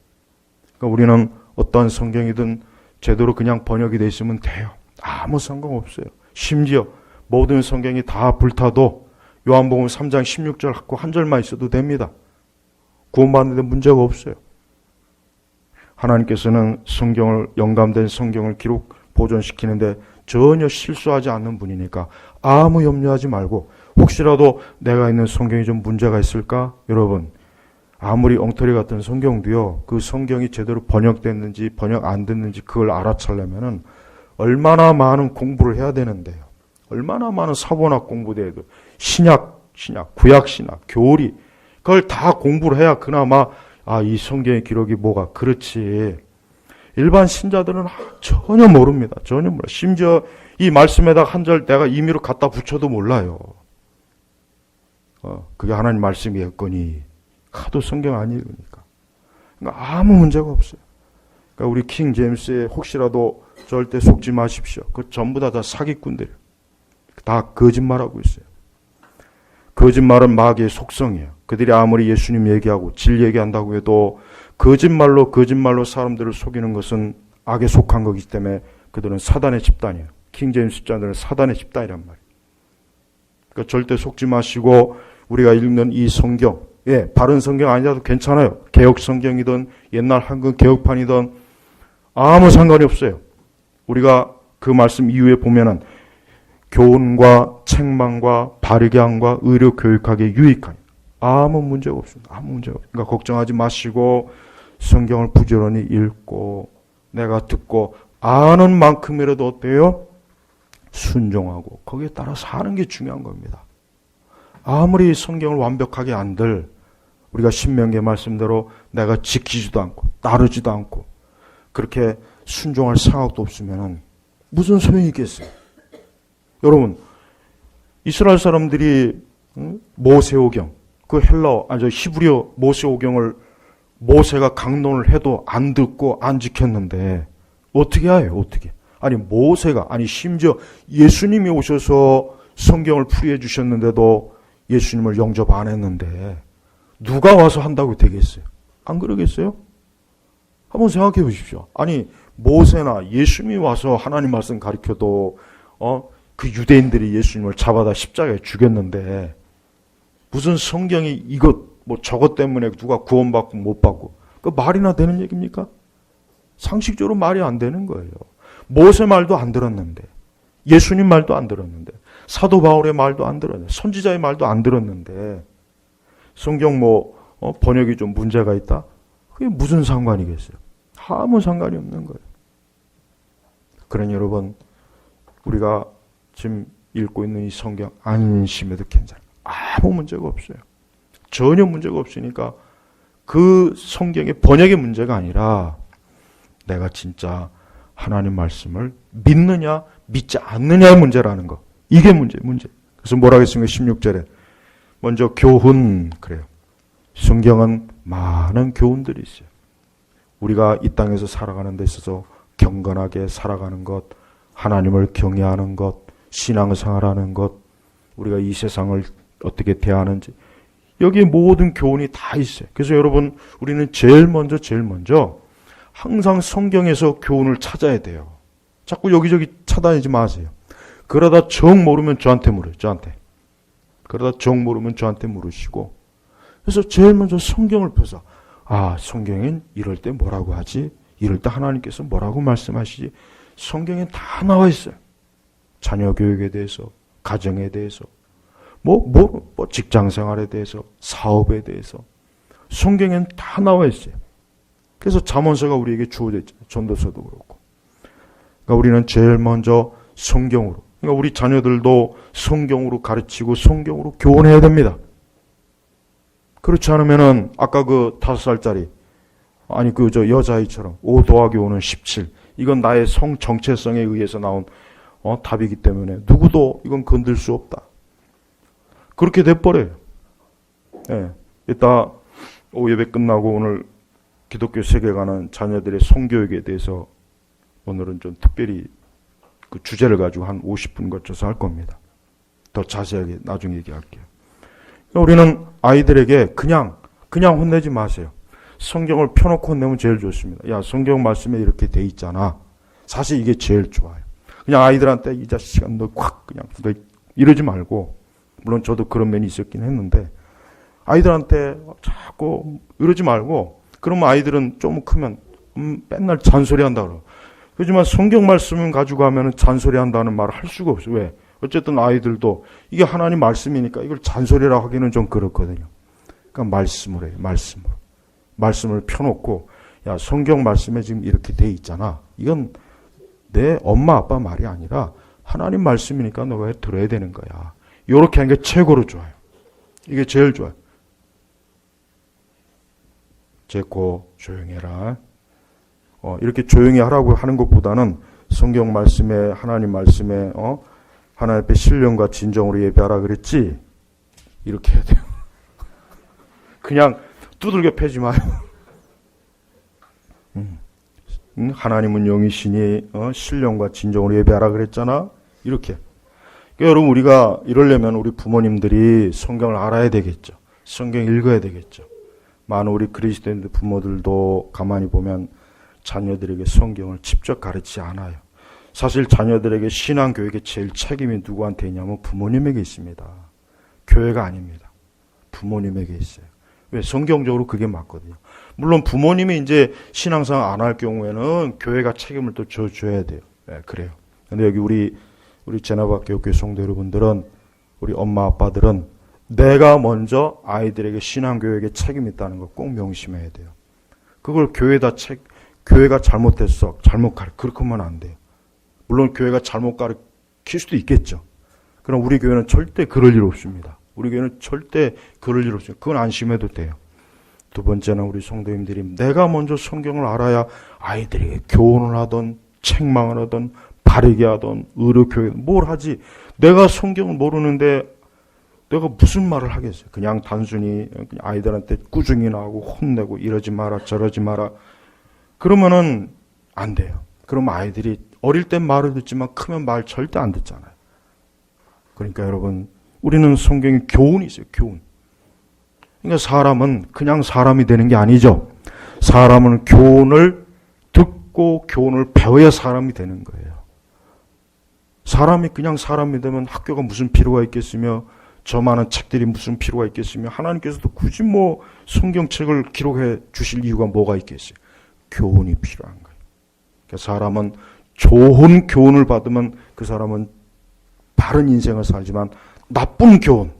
그러니까 우리는 어떠한 성경이든 제대로 그냥 번역이 돼 있으면 돼요. 아무 상관없어요. 심지어 모든 성경이 다 불타도 요한복음 3장 16절 갖고 한 절만 있어도 됩니다. 구원받는데 문제가 없어요. 하나님께서는 성경을, 영감된 성경을 기록 보존시키는데 전혀 실수하지 않는 분이니까 아무 염려하지 말고, 혹시라도 내가 있는 성경이 좀 문제가 있을까? 여러분, 아무리 엉터리 같은 성경도요, 그 성경이 제대로 번역됐는지 번역 안 됐는지 그걸 알아차려면은 얼마나 많은 공부를 해야 되는데요. 얼마나 많은 사본학 공부도 해도 신약, 구약신학, 교리, 그걸 다 공부를 해야 그나마 이 성경의 기록이 뭐가 그렇지. 일반 신자들은 전혀 모릅니다. 전혀 몰라. 심지어 이 말씀에다 한 절 내가 임의로 갖다 붙여도 몰라요. 그게 하나님 말씀이었거니. 하도 성경 안 읽으니까. 그러니까 아무 문제가 없어요. 그러니까 우리 킹 제임스에 혹시라도 절대 속지 마십시오. 그 전부 다 사기꾼들이에요. 다 거짓말하고 있어요. 거짓말은 마귀의 속성이에요. 그들이 아무리 예수님 얘기하고 질 얘기한다고 해도 거짓말로 사람들을 속이는 것은 악에 속한 거기 때문에 그들은 사단의 집단이에요. 킹 제임스 집단들은 사단의 집단이란 말이에요. 그러니까 절대 속지 마시고 우리가 읽는 이 성경, 바른 성경 아니라도 괜찮아요. 개혁 성경이든 옛날 한글 개혁판이든 아무 상관이 없어요. 우리가 그 말씀 이후에 보면은 교훈과 책망과 바르게 함과 의료 교육하기에 유익한, 아무 문제가 없습니다. 아무 문제가 없습니다. 그러니까 걱정하지 마시고 성경을 부지런히 읽고 내가 듣고 아는 만큼이라도 어때요? 순종하고 거기에 따라 사는 게 중요한 겁니다. 아무리 성경을 완벽하게 안들 우리가 신명기의 말씀대로 내가 지키지도 않고 따르지도 않고 그렇게 순종할 생각도 없으면 무슨 소용이 있겠어요? 여러분, 이스라엘 사람들이 모세오경, 그 히브리어 모세오경을 모세가 강론을 해도 안 듣고 안 지켰는데 어떻게 해요? 어떻게? 아니 모세가, 심지어 예수님이 오셔서 성경을 풀이해 주셨는데도 예수님을 영접 안 했는데 누가 와서 한다고 되겠어요? 안 그러겠어요? 한번 생각해 보십시오. 아니 모세나 예수님이 와서 하나님 말씀 가르쳐도 그 유대인들이 예수님을 잡아다 십자가에 죽였는데 무슨 성경이 이것 뭐 저것 때문에 누가 구원받고 못 받고. 그 말이나 되는 얘기입니까? 상식적으로 말이 안 되는 거예요. 모세 말도 안 들었는데, 예수님 말도 안 들었는데, 사도 바울의 말도 안 들었는데, 선지자의 말도 안 들었는데, 성경 번역이 좀 문제가 있다? 그게 무슨 상관이겠어요? 아무 상관이 없는 거예요. 그러니 여러분, 우리가 지금 읽고 있는 이 성경 안심해도 괜찮아요. 아무 문제가 없어요. 전혀 문제가 없으니까 그 성경의 번역의 문제가 아니라 내가 진짜 하나님 말씀을 믿느냐 믿지 않느냐의 문제라는 거. 이게 문제. 그래서 뭐라고 했습니까? 16절에 먼저 교훈 그래요. 성경은 많은 교훈들이 있어요. 우리가 이 땅에서 살아가는 데 있어서 경건하게 살아가는 것, 하나님을 경외하는 것, 신앙생활하는 것, 우리가 이 세상을 어떻게 대하는지 여기에 모든 교훈이 다 있어요. 그래서 여러분 우리는 제일 먼저 항상 성경에서 교훈을 찾아야 돼요. 자꾸 여기저기 찾아내지 마세요. 그러다 정 모르면 저한테 물어요. 그러다 정 모르면 저한테 물으시고 그래서 제일 먼저 성경을 펴서 성경엔 이럴 때 뭐라고 하지? 이럴 때 하나님께서 뭐라고 말씀하시지? 성경엔 다 나와 있어요. 자녀 교육에 대해서, 가정에 대해서, 직장 생활에 대해서, 사업에 대해서. 성경엔 다 나와 있어요. 그래서 잠언서가 우리에게 주어져 있잖아요. 전도서도 그렇고. 그러니까 우리는 제일 먼저 성경으로. 그러니까 우리 자녀들도 성경으로 가르치고 성경으로 교훈해야 됩니다. 그렇지 않으면은 아까 그 5살짜리 여자아이처럼 5 더하기 5는 17. 이건 나의 성 정체성에 의해서 나온 답이기 때문에 누구도 이건 건들 수 없다. 그렇게 돼버려요. 예. 이따 예배 끝나고 오늘 기독교 세계관은 자녀들의 성교육에 대해서 오늘은 좀 특별히 그 주제를 가지고 한 50분 거쳐서 할 겁니다. 더 자세하게 나중에 얘기할게요. 우리는 아이들에게 그냥 혼내지 마세요. 성경을 펴놓고 혼내면 제일 좋습니다. 야, 성경 말씀에 이렇게 돼 있잖아. 사실 이게 제일 좋아요. 그냥 아이들한테 이 자식아 너 확 그냥 이러지 말고, 물론 저도 그런 면이 있었긴 했는데 아이들한테 자꾸 이러지 말고, 그러면 아이들은 좀 크면 맨날 잔소리한다 그러고. 하지만 성경 말씀을 가지고 하면은 잔소리한다는 말을 할 수가 없어요. 왜? 어쨌든 아이들도 이게 하나님 말씀이니까 이걸 잔소리라고 하기는 좀 그렇거든요. 그러니까 말씀으로 해요. 말씀을 펴놓고, 야, 성경 말씀에 지금 이렇게 돼 있잖아. 이건 내 엄마 아빠 말이 아니라 하나님 말씀이니까 너가 들어야 되는 거야. 이렇게 하는 게 최고로 좋아요. 이게 제일 좋아요. 제코 조용해라. 이렇게 조용히 하라고 하는 것보다는 성경 말씀에, 하나님 말씀에 하나님 앞에 신령과 진정으로 예배하라 그랬지? 이렇게 해야 돼요. 그냥 두들겨 패지 마요. 하나님은 영이시니 신령과 진정으로 예배하라 그랬잖아? 이렇게. 그러니까 여러분, 우리가 이러려면 우리 부모님들이 성경을 알아야 되겠죠. 성경 읽어야 되겠죠. 많은 우리 그리스도인 부모들도 가만히 보면 자녀들에게 성경을 직접 가르치지 않아요. 사실 자녀들에게 신앙교육의 제일 책임이 누구한테 있냐면 부모님에게 있습니다. 교회가 아닙니다. 부모님에게 있어요. 왜? 성경적으로 그게 맞거든요. 물론 부모님이 이제 신앙생활 안 할 경우에는 교회가 책임을 또 져줘야 돼요. 네, 그래요. 근데 여기 우리 제나바교회 성도 여러분들은, 우리 엄마 아빠들은 내가 먼저 아이들에게 신앙교육에 책임이 있다는 걸 꼭 명심해야 돼요. 그걸 교회가 잘못했어, 그렇게 하면 안 돼요. 물론 교회가 잘못 가르칠 수도 있겠죠. 그럼 우리 교회는 절대 그럴 일 없습니다. 우리 교회는 절대 그럴 일 없어요. 그건 안심해도 돼요. 두 번째는 우리 성도님들이 내가 먼저 성경을 알아야 아이들에게 교훈을 하든 책망을 하든 바르게 하든 의료교육 뭘 하지. 내가 성경을 모르는데 내가 무슨 말을 하겠어요. 그냥 단순히 아이들한테 꾸중이나 하고 혼내고 이러지 마라 저러지 마라. 그러면은 안 돼요. 그러면 아이들이 어릴 땐 말을 듣지만 크면 말 절대 안 듣잖아요. 그러니까 여러분, 우리는 성경에 교훈이 있어요. 교훈. 그러니까 사람은 그냥 사람이 되는 게 아니죠. 사람은 교훈을 듣고 교훈을 배워야 사람이 되는 거예요. 사람이 그냥 사람이 되면 학교가 무슨 필요가 있겠으며 저 많은 책들이 무슨 필요가 있겠으며 하나님께서도 굳이 뭐 성경책을 기록해 주실 이유가 뭐가 있겠어요? 교훈이 필요한 거예요. 그러니까 사람은 좋은 교훈을 받으면 그 사람은 바른 인생을 살지만 나쁜 교훈,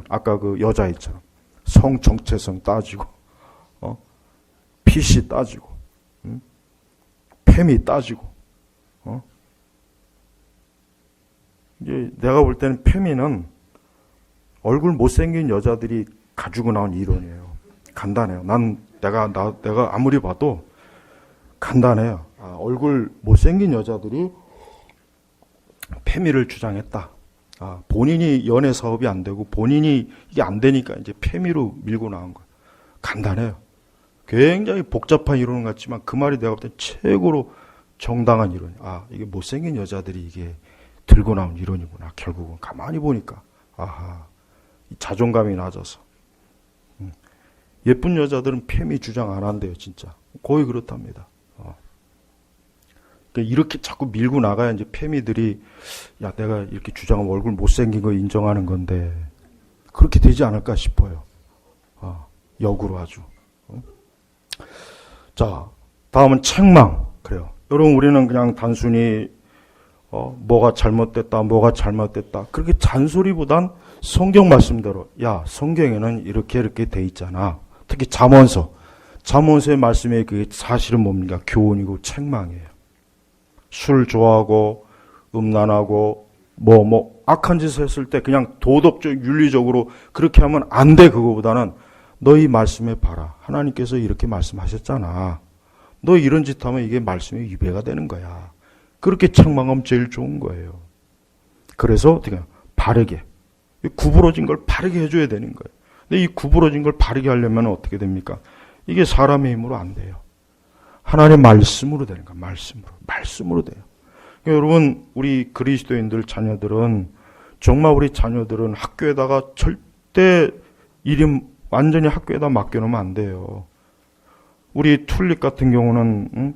아까 그 여자 있잖아. 성 정체성 따지고, 핏이 따지고, 팸이 따지고, 이제 내가 볼 때는 팸이는 얼굴 못생긴 여자들이 가지고 나온 이론이에요. 간단해요. 내가 아무리 봐도 간단해요. 얼굴 못생긴 여자들이 페미를 주장했다. 본인이 연애 사업이 안 되고 본인이 이게 안 되니까 이제 페미로 밀고 나온 거예요. 간단해요. 굉장히 복잡한 이론 같지만 그 말이 내가 볼 때 최고로 정당한 이론이에요. 이게 못생긴 여자들이 이게 들고 나온 이론이구나. 결국은 가만히 보니까 자존감이 낮아서 예쁜 여자들은 페미 주장 안 한대요. 진짜 거의 그렇답니다. 이렇게 자꾸 밀고 나가야 이제 페미들이 야 내가 이렇게 주장하면 얼굴 못생긴 거 인정하는 건데 그렇게 되지 않을까 싶어요. 역으로 아주. 자, 다음은 책망. 그래요. 여러분 우리는 그냥 단순히 뭐가 잘못됐다 그렇게 잔소리보단 성경 말씀대로 야 성경에는 이렇게 돼 있잖아. 특히 잠언서의 말씀에 그게 사실은 뭡니까? 교훈이고 책망이에요. 술 좋아하고 음란하고 뭐 악한 짓을 했을 때 그냥 도덕적 윤리적으로 그렇게 하면 안 돼. 그거보다는 너희 말씀에 봐라. 하나님께서 이렇게 말씀하셨잖아. 너 이런 짓 하면 이게 말씀에 위배가 되는 거야. 그렇게 책망하면 제일 좋은 거예요. 그래서 어떻게 바르게 구부러진 걸 바르게 해줘야 되는 거예요. 근데 이 구부러진 걸 바르게 하려면 어떻게 됩니까? 이게 사람의 힘으로 안 돼요. 하나님의 말씀으로 되는 거예요. 말씀으로 돼요. 그러니까 여러분 우리 그리스도인들 자녀들은 정말 우리 자녀들은 학교에다가 절대 완전히 학교에다 맡겨놓으면 안 돼요. 우리 툴립 같은 경우는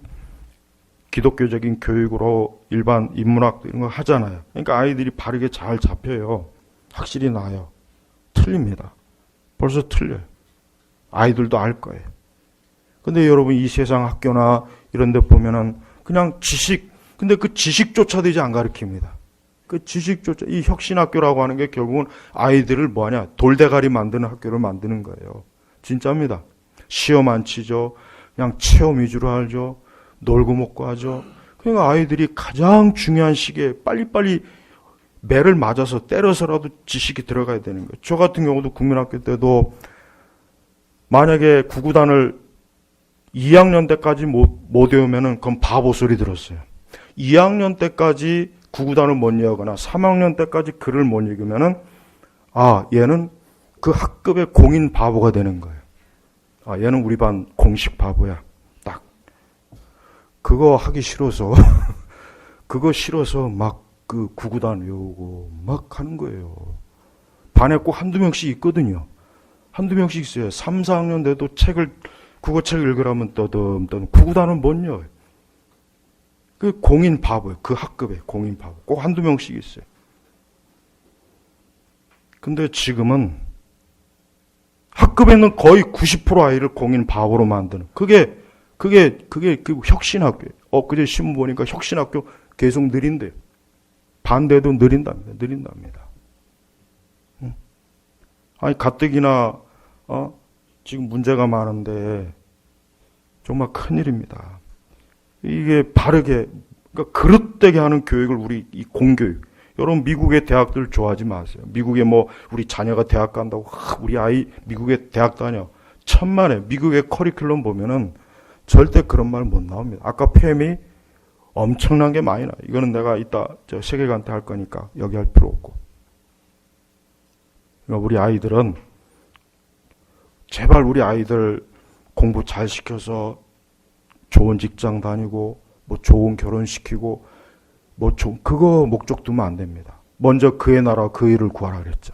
기독교적인 교육으로 일반 인문학 이런 거 하잖아요. 그러니까 아이들이 바르게 잘 잡혀요. 확실히 나아요. 틀립니다. 벌써 틀려요. 아이들도 알 거예요. 근데 여러분 이 세상 학교나 이런 데 보면은 그냥 근데 그 지식조차도 이제 안 가르칩니다. 그 지식조차, 이 혁신학교라고 하는 게 결국은 아이들을 뭐하냐, 돌대가리 만드는 학교를 만드는 거예요. 진짜입니다. 시험 안 치죠. 그냥 체험 위주로 하죠. 놀고 먹고 하죠. 그러니까 아이들이 가장 중요한 시기에 빨리빨리 매를 맞아서 때려서라도 지식이 들어가야 되는 거예요. 저 같은 경우도 국민학교 때도 만약에 구구단을 2학년 때까지 못 외우면은 그건 바보 소리 들었어요. 2학년 때까지 구구단을 못 외우거나 3학년 때까지 글을 못 읽으면은 얘는 그 학급의 공인 바보가 되는 거예요. 얘는 우리 반 공식 바보야. 딱. 그거 하기 싫어서 막 그 구구단 외우고 막 하는 거예요. 반에 꼭 한두 명씩 있거든요. 한두 명씩 있어요. 3, 4학년 돼도 국어책 읽으라면 떠듬 구구단은 뭔요? 그 공인 바보예요. 그 학급에 공인 바보. 꼭 한두 명씩 있어요. 근데 지금은 학급에는 거의 90% 아이를 공인 바보로 만드는 그게 그 혁신학교예요. 그제 신문 보니까 혁신학교 계속 느린대요. 반대도 느린답니다. 아니 가뜩이나 지금 문제가 많은데 정말 큰일입니다. 이게 바르게 그러니까 그릇되게 하는 교육을 우리 이 공교육. 여러분 미국의 대학들 좋아하지 마세요. 미국에 우리 자녀가 대학 간다고 우리 아이 미국에 대학 다녀. 천만에 미국의 커리큘럼 보면은 절대 그런 말 못 나옵니다. 아까 팸이 엄청난 게 많이 나요. 이거는 내가 이따 저 세계관 때 할 거니까 여기 할 필요 없고. 그러니까 우리 아이들은 제발 우리 아이들 공부 잘 시켜서 좋은 직장 다니고 좋은 결혼 시키고 그거 목적 두면 안 됩니다. 먼저 그의 나라 그 일을 구하라 그랬죠.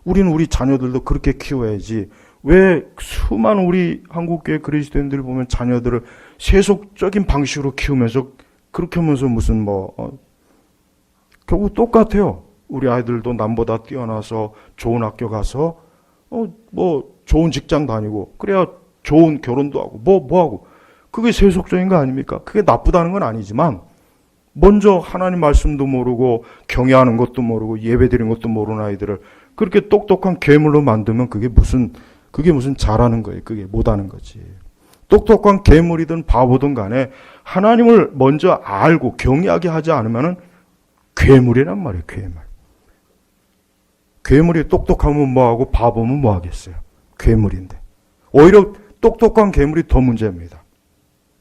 우리는 우리 자녀들도 그렇게 키워야지. 왜 수많은 우리 한국교회 그리스도인들을 보면 자녀들을 세속적인 방식으로 키우면서 그렇게 하면서 무슨 결국 똑같아요. 우리 아이들도 남보다 뛰어나서 좋은 학교 가서 좋은 직장 다니고 그래야 좋은 결혼도 하고 뭐 하고 그게 세속적인 거 아닙니까? 그게 나쁘다는 건 아니지만 먼저 하나님 말씀도 모르고 경외하는 것도 모르고 예배드리는 것도 모르는 아이들을 그렇게 똑똑한 괴물로 만들면 그게 무슨 잘하는 거예요. 그게 못하는 거지. 똑똑한 괴물이든 바보든 간에 하나님을 먼저 알고 경외하게 하지 않으면 괴물이란 말이에요. 괴물이 똑똑하면 뭐하고 바보면 뭐하겠어요. 괴물인데. 오히려 똑똑한 괴물이 더 문제입니다.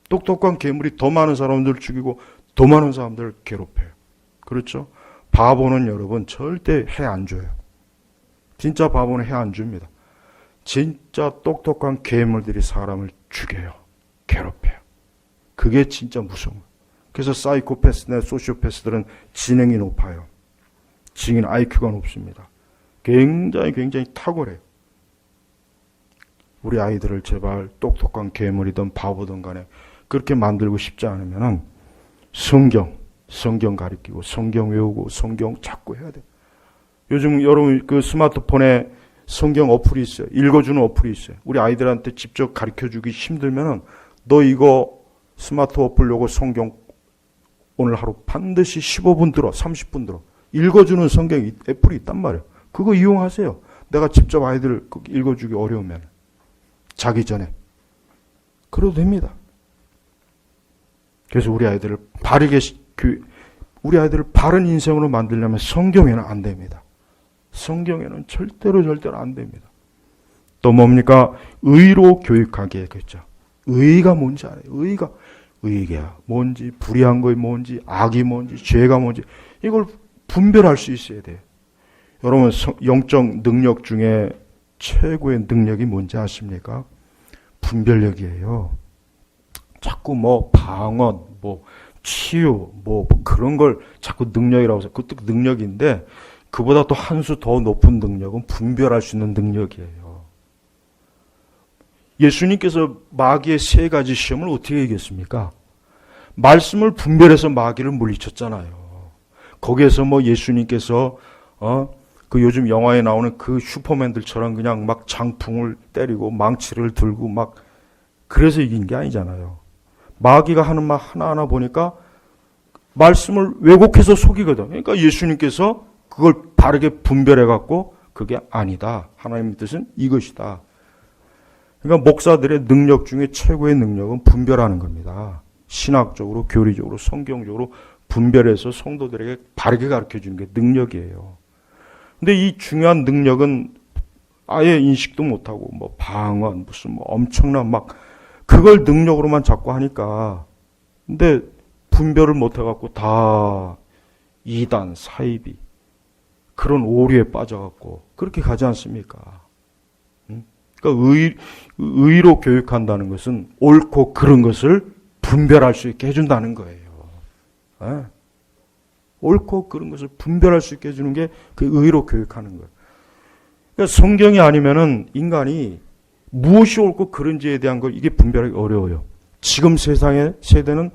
똑똑한 괴물이 더 많은 사람들을 죽이고 더 많은 사람들을 괴롭혀요. 그렇죠? 바보는 여러분 절대 해 안 줘요. 진짜 바보는 해 안 줍니다. 진짜 똑똑한 괴물들이 사람을 죽여요. 괴롭혀요. 그게 진짜 무서운 거예요. 그래서 사이코패스나 소시오패스들은 지능이 높아요. 지능 IQ가 높습니다. 굉장히 탁월해요. 우리 아이들을 제발 똑똑한 괴물이든 바보든 간에 그렇게 만들고 싶지 않으면 성경 가르치고 성경 외우고 성경 자꾸 해야 돼요. 요즘 여러분 그 스마트폰에 성경 어플이 있어요. 읽어주는 어플이 있어요. 우리 아이들한테 직접 가르쳐주기 힘들면은 너 이거 스마트 어플 요거 성경 오늘 하루 반드시 15분 들어 30분 들어 읽어주는 성경 애플이 있단 말이에요. 그거 이용하세요. 내가 직접 아이들 읽어주기 어려우면 자기 전에 그래도 됩니다. 그래서 우리 아이들을 바른 인생으로 만들려면 성경에는 안 됩니다. 성경에는 절대로 안 됩니다. 또 뭡니까? 의로 교육하게 했겠죠. 의가 뭔지 알아요. 의가 뭔지, 불의한 것이 뭔지, 악이 뭔지, 죄가 뭔지 이걸 분별할 수 있어야 돼요. 여러분 영적 능력 중에 최고의 능력이 뭔지 아십니까? 분별력이에요. 자꾸 방언, 치유, 그런 걸 자꾸 능력이라고 해서 그것도 능력인데 그보다 또 한 수 더 높은 능력은 분별할 수 있는 능력이에요. 예수님께서 마귀의 세 가지 시험을 어떻게 이겼습니까? 말씀을 분별해서 마귀를 물리쳤잖아요. 거기에서 예수님께서 그 요즘 영화에 나오는 그 슈퍼맨들처럼 그냥 막 장풍을 때리고 망치를 들고 그래서 이긴 게 아니잖아요. 마귀가 하는 말 하나하나 보니까 말씀을 왜곡해서 속이거든. 그러니까 예수님께서 그걸 바르게 분별해갖고 그게 아니다. 하나님의 뜻은 이것이다. 그러니까 목사들의 능력 중에 최고의 능력은 분별하는 겁니다. 신학적으로, 교리적으로, 성경적으로 분별해서 성도들에게 바르게 가르쳐주는 게 능력이에요. 근데 이 중요한 능력은 아예 인식도 못하고 방언 무슨 엄청난 그걸 능력으로만 자꾸 하니까 근데 분별을 못해갖고 다 이단, 사이비 그런 오류에 빠져갖고 그렇게 가지 않습니까? 그러니까 의로 교육한다는 것은 옳고 그른 것을 분별할 수 있게 해준다는 거예요. 네? 옳고 그른 것을 분별할 수 있게 해주는 게 그 의로 교육하는 거예요. 그러니까 성경이 아니면은 인간이 무엇이 옳고 그른지에 대한 걸 이게 분별하기 어려워요. 지금 세상의 세대는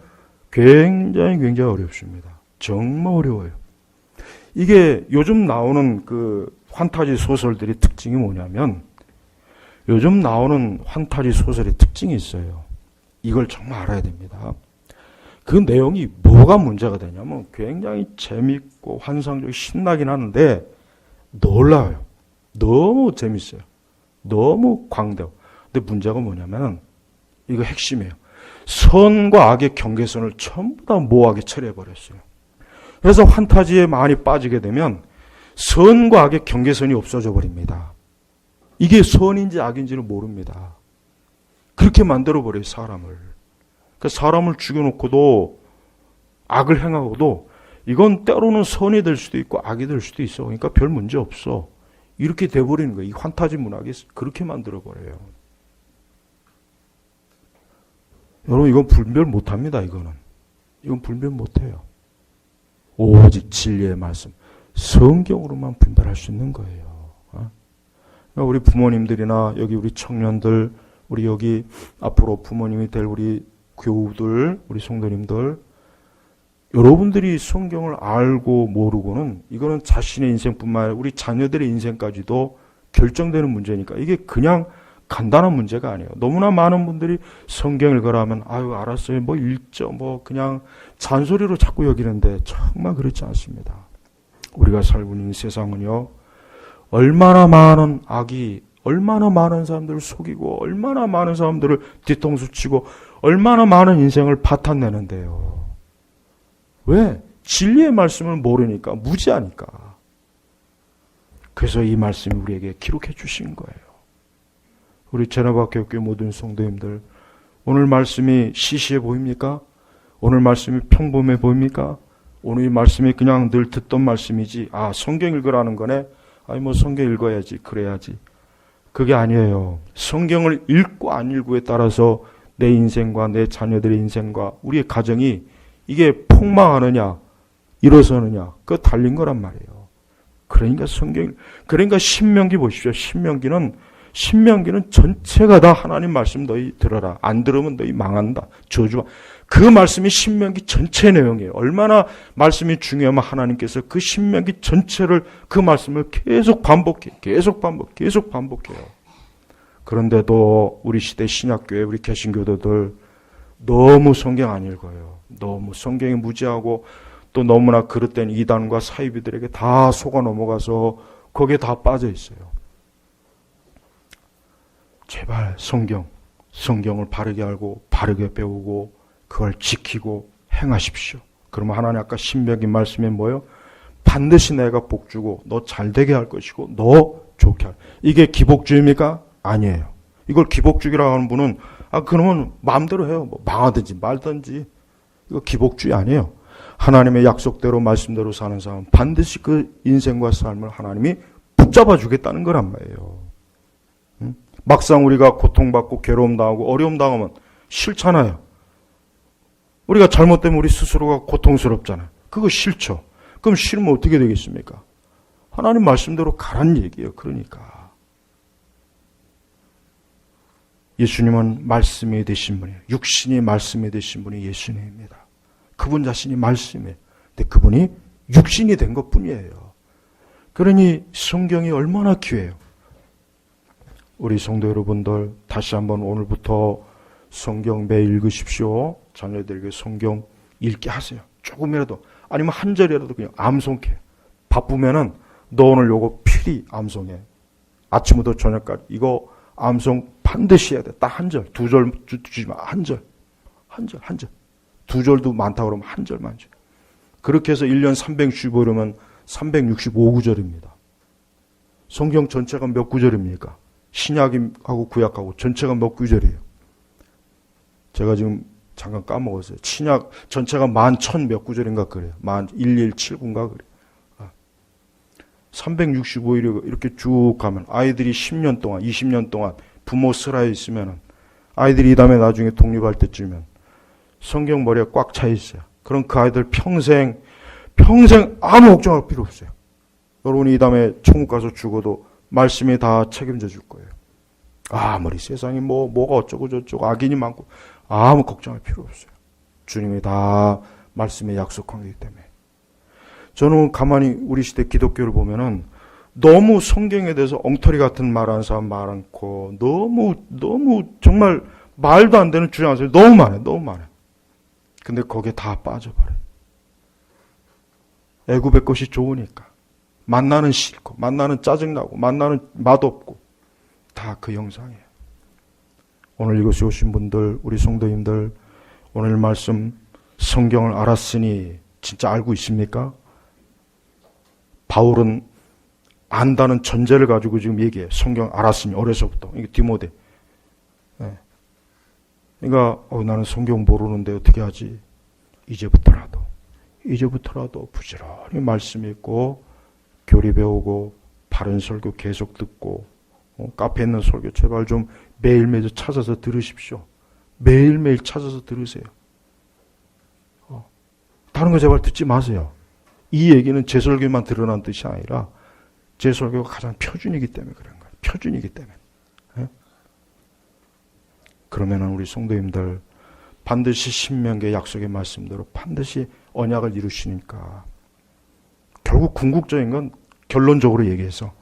굉장히 어렵습니다. 정말 어려워요. 이게 요즘 나오는 그 환타지 소설들의 특징이 뭐냐면 요즘 나오는 환타지 소설의 특징이 있어요. 이걸 정말 알아야 됩니다. 그 내용이 뭐가 문제가 되냐면 굉장히 재밌고 환상적이고 신나긴 하는데 놀라워요. 너무 재밌어요. 너무 광대요. 근데 문제가 뭐냐면 이거 핵심이에요. 선과 악의 경계선을 전부 다 모호하게 처리해버렸어요. 그래서 환타지에 많이 빠지게 되면 선과 악의 경계선이 없어져 버립니다. 이게 선인지 악인지를 모릅니다. 그렇게 만들어버려요, 사람을. 그러니까 사람을 죽여놓고도 악을 행하고도 이건 때로는 선이 될 수도 있고 악이 될 수도 있어. 그러니까 별 문제 없어. 이렇게 돼버리는 거예요. 이 환타지 문학이 그렇게 만들어버려요. 여러분 이건 분별 못합니다. 이건 분별 못해요. 오직 진리의 말씀 성경으로만 분별할 수 있는 거예요. 그러니까 우리 부모님들이나 여기 우리 청년들 우리 여기 앞으로 부모님이 될 우리 교우들 우리 성도님들 여러분들이 성경을 알고 모르고는 이거는 자신의 인생뿐만 아니라 우리 자녀들의 인생까지도 결정되는 문제니까 이게 그냥 간단한 문제가 아니에요. 너무나 많은 분들이 성경 읽으라면 아유 알았어요. 뭐 읽죠. 뭐 그냥 잔소리로 자꾸 여기는데 정말 그렇지 않습니다. 우리가 살고 있는 세상은요. 얼마나 많은 악이 얼마나 많은 사람들을 속이고 얼마나 많은 사람들을 뒤통수 치고 얼마나 많은 인생을 파탄내는데요. 왜? 진리의 말씀을 모르니까 무지하니까. 그래서 이 말씀이 우리에게 기록해 주신 거예요. 우리 제나바교회 모든 성도님들 오늘 말씀이 시시해 보입니까? 오늘 말씀이 평범해 보입니까? 오늘 이 말씀이 그냥 늘 듣던 말씀이지 아 성경 읽으라는 거네? 아니 뭐 성경 읽어야지 그래야지 그게 아니에요. 성경을 읽고 안 읽고에 따라서 내 인생과 내 자녀들의 인생과 우리의 가정이 이게 폭망하느냐 일어서느냐 그거 달린 거란 말이에요. 그러니까 그러니까 신명기 보십시오. 신명기는 전체가 다 하나님 말씀 너희 들어라. 안 들으면 너희 망한다. 저주가. 그 말씀이 신명기 전체 내용이에요. 얼마나 말씀이 중요하면 하나님께서 그 신명기 전체를 그 말씀을 계속 반복해요. 계속 반복해요. 그런데도 우리 시대 신약교회 우리 개신교도들 너무 성경 안 읽어요. 너무 성경이 무지하고 또 너무나 그릇된 이단과 사이비들에게 다 속아 넘어가서 거기에 다 빠져 있어요. 제발 성경을 바르게 알고 바르게 배우고 그걸 지키고 행하십시오. 그러면 하나님 아까 신명기 말씀에 뭐예요? 반드시 내가 복주고 너 잘되게 할 것이고 너 좋게 할. 이게 기복주의입니까? 아니에요. 이걸 기복주의라고 하는 분은 그러면 마음대로 해요. 뭐 망하든지 말든지. 이거 기복주의 아니에요. 하나님의 약속대로 말씀대로 사는 사람은 반드시 그 인생과 삶을 하나님이 붙잡아 주겠다는 거란 말이에요. 막상 우리가 고통받고 괴로움 당하고 어려움 당하면 싫잖아요. 우리가 잘못되면 우리 스스로가 고통스럽잖아요. 그거 싫죠. 그럼 싫으면 어떻게 되겠습니까? 하나님 말씀대로 가란 얘기예요. 그러니까 예수님은 말씀이 되신 분이에요. 육신이 말씀이 되신 분이 예수님입니다. 그분 자신이 말씀이에요. 근데 그분이 육신이 된 것뿐이에요. 그러니 성경이 얼마나 귀해요. 우리 성도 여러분들 다시 한번 오늘부터 성경 매일 읽으십시오. 자녀들에게 성경 읽게 하세요. 조금이라도 아니면 한 절이라도 그냥 암송해. 바쁘면은 너 오늘 요거 필히 암송해. 아침부터 저녁까지 이거 암송 반드시 해야 돼. 딱 한 절, 두 절 주지 마. 한 절. 두 절도 많다 그러면 한 절만 줘. 그렇게 해서 1년 365일이면 365구절입니다. 성경 전체가 몇 구절입니까? 신약하고 구약하고 전체가 몇 구절이에요? 제가 지금 잠깐 까먹었어요. 신약 전체가 11,000 몇 구절인가 그래요. 1179인가 그래요. 365일이 이렇게 쭉 가면 아이들이 10년 동안 20년 동안 부모 슬하에 있으면 아이들이 이 다음에 나중에 독립할 때쯤이면 성경 머리에 꽉 차 있어요. 그럼 그 아이들 평생 아무 걱정할 필요 없어요. 여러분이 이 다음에 천국 가서 죽어도 말씀이 다 책임져 줄 거예요. 아무리 세상이 뭐가 어쩌고 저쩌고 악인이 많고 아무 걱정할 필요 없어요. 주님이 다 말씀에 약속한 거기 때문에. 저는 가만히 우리 시대 기독교를 보면은 너무 성경에 대해서 엉터리 같은 말하는 사람 많고 너무 정말 말도 안 되는 주장하는 사람이 너무 많아요. 근데 거기에 다 빠져버려요. 애굽의 것이 좋으니까. 만나는 싫고, 만나는 짜증나고, 만나는 맛없고, 다 그 영상이에요. 오늘 이곳에 오신 분들, 우리 성도님들, 오늘 말씀 성경을 알았으니 진짜 알고 있습니까? 바울은 안다는 전제를 가지고 지금 얘기해요. 성경 알았으니 어려서부터. 이게 디모데. 네. 그러니까 나는 성경 모르는데 어떻게 하지? 이제부터라도 부지런히 말씀 읽고 교리 배우고 바른 설교 계속 듣고 카페에 있는 설교 제발 좀 매일매일 찾아서 들으십시오. 매일매일 찾아서 들으세요. 다른 거 제발 듣지 마세요. 이 얘기는 제 설교만 드러난 뜻이 아니라 제 설교가 가장 표준이기 때문에 그런 거예요. 표준이기 때문에. 네? 그러면은 우리 성도님들 반드시 신명기의 약속의 말씀대로 반드시 언약을 이루시니까. 결국 궁극적인 건 결론적으로 얘기해서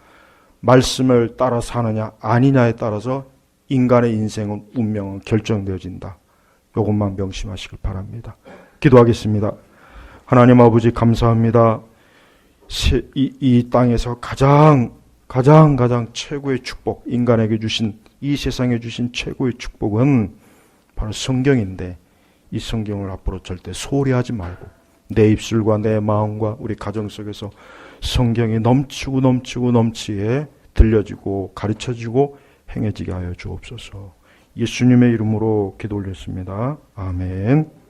말씀을 따라 사느냐 아니냐에 따라서 인간의 인생은 운명은 결정되어진다. 이것만 명심하시길 바랍니다. 기도하겠습니다. 하나님 아버지 감사합니다. 이 땅에서 가장 최고의 축복, 인간에게 주신, 이 세상에 주신 최고의 축복은 바로 성경인데, 이 성경을 앞으로 절대 소홀히 하지 말고 내 입술과 내 마음과 우리 가정 속에서 성경이 넘치게 들려지고 가르쳐지고 행해지게 하여 주옵소서. 예수님의 이름으로 기도 올렸습니다. 아멘.